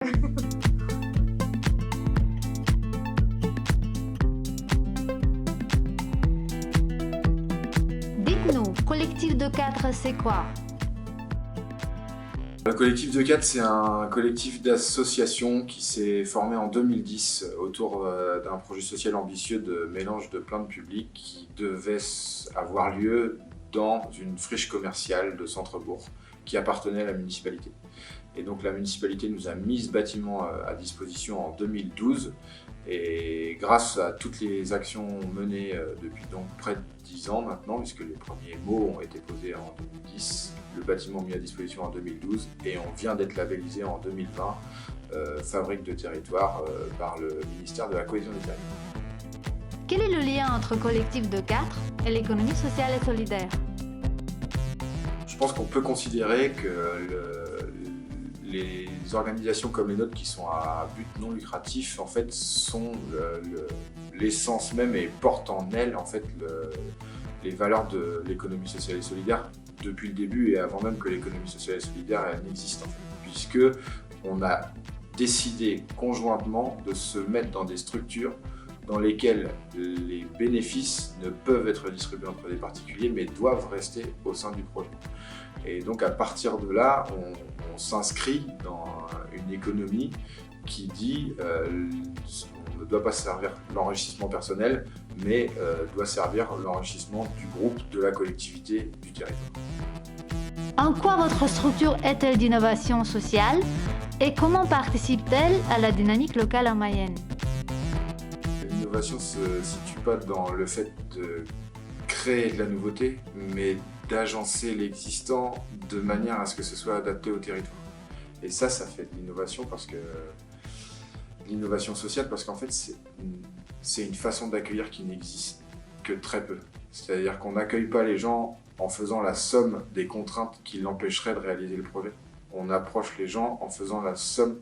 Dites-nous, collectif de 4, c'est quoi? Le collectif de 4, c'est un collectif d'associations qui s'est formé en 2010 autour d'un projet social ambitieux de mélange de plein de publics qui devait avoir lieu dans une friche commerciale de centre-bourg qui appartenait à la municipalité. Et donc la municipalité nous a mis ce bâtiment à disposition en 2012 et grâce à toutes les actions menées depuis donc près de 10 ans maintenant, puisque les premiers mots ont été posés en 2010, le bâtiment mis à disposition en 2012 et on vient d'être labellisé en 2020 fabrique de territoire par le ministère de la Cohésion des Territoires. Quel est le lien entre collectif de 4 et l'économie sociale et solidaire? Je pense qu'on peut considérer que les organisations comme les nôtres qui sont à but non lucratif en fait sont l'essence même et portent en elles en fait les valeurs de l'économie sociale et solidaire depuis le début et avant même que l'économie sociale et solidaire elle n'existe en fait, puisque on a décidé conjointement de se mettre dans des structures dans lesquelles les bénéfices ne peuvent être distribués entre des particuliers mais doivent rester au sein du projet. Et donc à partir de là, on s'inscrit dans une économie qui dit on ne doit pas servir l'enrichissement personnel, mais doit servir l'enrichissement du groupe, de la collectivité, du territoire. En quoi votre structure est-elle d'innovation sociale et comment participe-t-elle à la dynamique locale en Mayenne? L'innovation ne se situe pas dans le fait de créer de la nouveauté, mais d'agencer l'existant de manière à ce que ce soit adapté au territoire. Et ça fait de l'innovation parce que l'innovation sociale, parce qu'en fait c'est une façon d'accueillir qui n'existe que très peu. C'est-à-dire qu'on n'accueille pas les gens en faisant la somme des contraintes qui l'empêcheraient de réaliser le projet. On approche les gens en faisant la somme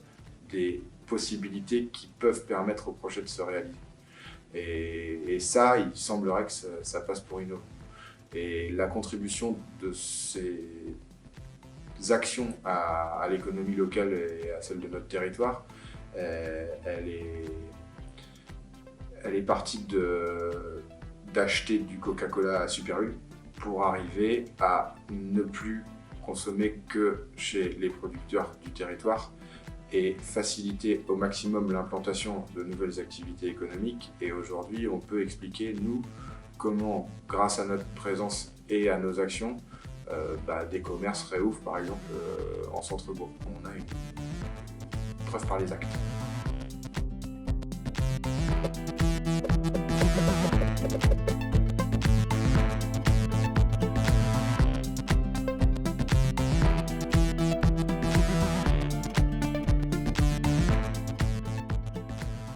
des possibilités qui peuvent permettre au projet de se réaliser. Et ça, il semblerait que ça passe pour innovant. Et la contribution de ces actions à l'économie locale et à celle de notre territoire, elle est partie d'acheter du Coca-Cola à Super U pour arriver à ne plus consommer que chez les producteurs du territoire et faciliter au maximum l'implantation de nouvelles activités économiques. Et aujourd'hui, on peut expliquer, nous, comment, grâce à notre présence et à nos actions, des commerces réouvrent, par exemple, en centre-bourg. On a une preuve par les actes.